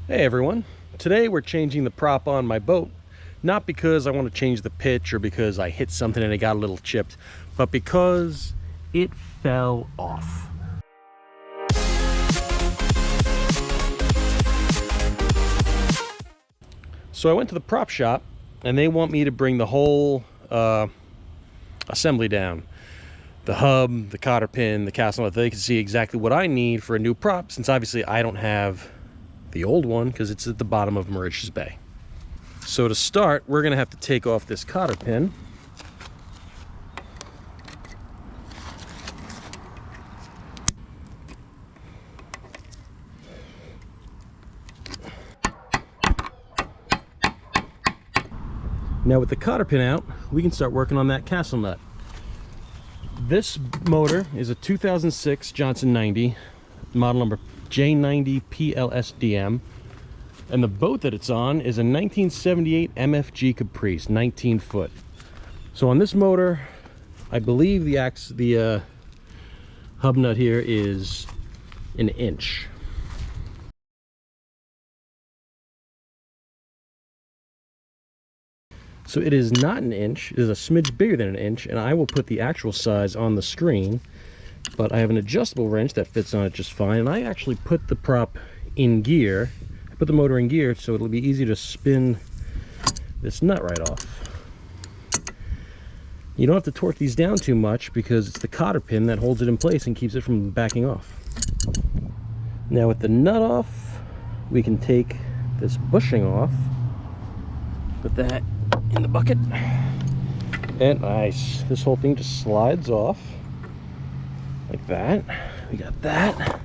Hey everyone, today we're changing the prop on my boat, not because I want to change the pitch or because I hit something and it got a little chipped, but because it fell off. So I went to the prop shop and they want me to bring the whole assembly down. The hub, the cotter pin, the castle, they can see exactly what I need for a new prop, since obviously I don't have the old one because it's at the bottom of Mauritius Bay. So to start, we're gonna have to take off this cotter pin. Now with the cotter pin out, we can start working on that castle nut. This motor is a 2006 Johnson 90, model number J90 PLSDM, and the boat that it's on is a 1978 MFG Caprice, 19 foot. So on this motor, I believe the hub nut here is an inch. So it is not an inch, it is a smidge bigger than an inch, and I will put the actual size on the screen, but I have an adjustable wrench that fits on it just fine, and I actually put the prop in gear. I put the motor in gear so it'll be easy to spin this nut right off. You don't have to torque these down too much because it's the cotter pin that holds it in place and keeps it from backing off. Now with the nut off, we can take this bushing off, put that in the bucket, and nice, this whole thing just slides off like that. We got that,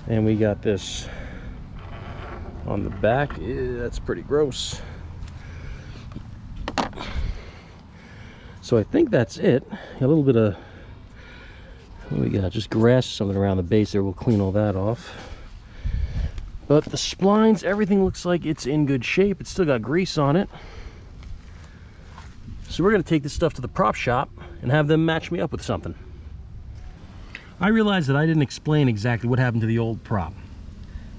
and we got this on the back. That's pretty gross. So I think that's it. A little bit of, what we got, just grass, something around the base there. We'll clean all that off. But the splines, everything looks like it's in good shape. It's still got grease on it. So we're gonna take this stuff to the prop shop and have them match me up with something. I realized that I didn't explain exactly what happened to the old prop.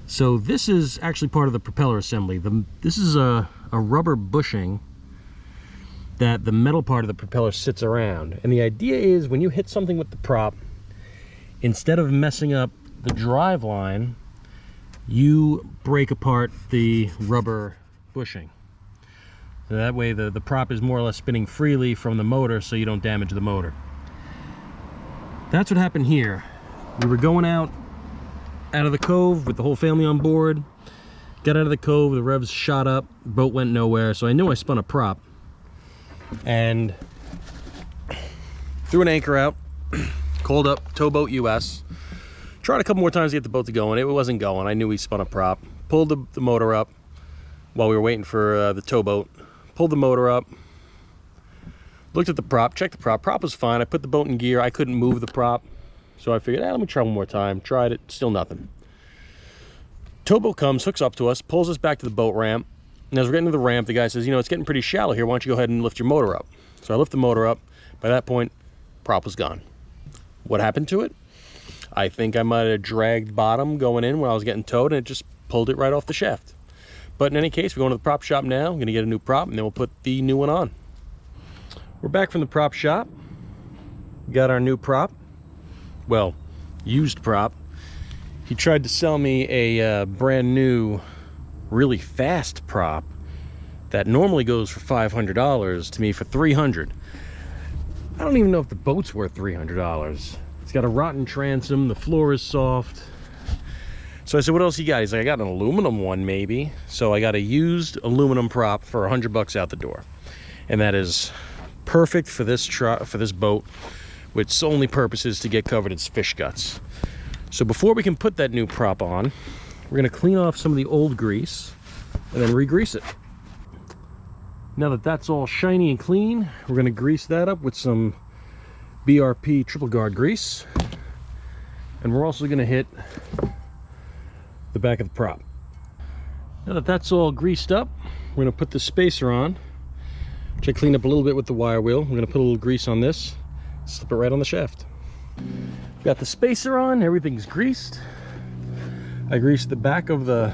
So this is actually part of the propeller assembly. This is a rubber bushing that the metal part of the propeller sits around. And the idea is when you hit something with the prop, instead of messing up the drive line, you break apart the rubber bushing. So that way the prop is more or less spinning freely from the motor so you don't damage the motor. That's what happened here. We were going out of the cove with the whole family on board. Got out of the cove, the revs shot up, boat went nowhere, so I knew I spun a prop. And threw an anchor out, called up Towboat US. Tried a couple more times to get the boat to go, and it wasn't going. I knew we spun a prop. Pulled the motor up while we were waiting for the towboat. Pulled the motor up. Looked at the prop, checked the prop. Prop was fine. I put the boat in gear. I couldn't move the prop. So I figured, let me try one more time. Tried it, still nothing. Towboat comes, hooks up to us, pulls us back to the boat ramp. And as we're getting to the ramp, the guy says, it's getting pretty shallow here. Why don't you go ahead and lift your motor up? So I lift the motor up. By that point, prop was gone. What happened to it? I think I might have dragged bottom going in when I was getting towed, and it just pulled it right off the shaft. But in any case, we're going to the prop shop now. I'm going to get a new prop, and then we'll put the new one on. We're back from the prop shop. We got our new prop. Well, used prop. He tried to sell me a brand new, really fast prop that normally goes for $500 to me for $300. I don't even know if the boat's worth $300. It's got a rotten transom, the floor is soft. So I said, what else you got? He's like, I got an aluminum one maybe. So I got a used aluminum prop for $100 out the door. And that is perfect for this boat, which its only purpose is to get covered in fish guts. So before we can put that new prop on, we're gonna clean off some of the old grease and then re-grease it. Now that that's all shiny and clean, we're gonna grease that up with some BRP triple guard grease. And we're also gonna hit the back of the prop. Now that that's all greased up, we're gonna put the spacer on, which I cleaned up a little bit with the wire wheel. We're gonna put a little grease on this, slip it right on the shaft. Got the spacer on, everything's greased. I greased the back of the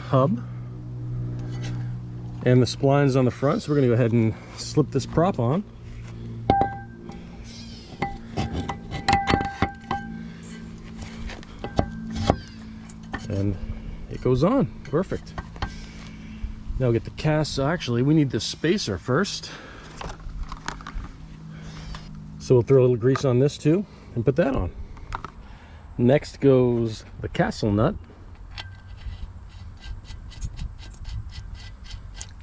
hub and the splines on the front, so we're gonna go ahead and slip this prop on. And it goes on, perfect. Now we'll get the cast. So actually, we need the spacer first. So we'll throw a little grease on this too and put that on. Next goes the castle nut,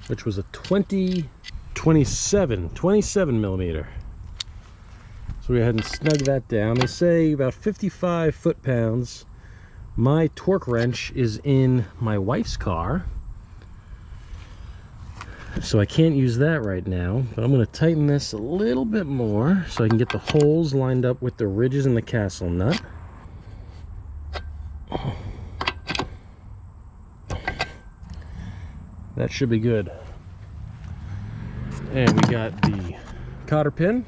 which was a 27 millimeter. So we go ahead and snug that down. They say about 55 foot-pounds. My torque wrench is in my wife's car, so I can't use that right now, but I'm going to tighten this a little bit more so I can get the holes lined up with the ridges in the castle nut. That should be good. And we got the cotter pin.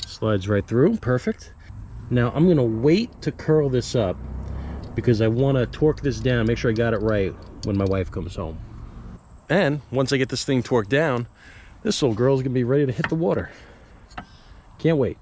Slides right through, perfect. Now I'm going to wait to curl this up because I want to torque this down, make sure I got it right when my wife comes home. And once I get this thing torqued down, this little girl's going to be ready to hit the water. Can't wait.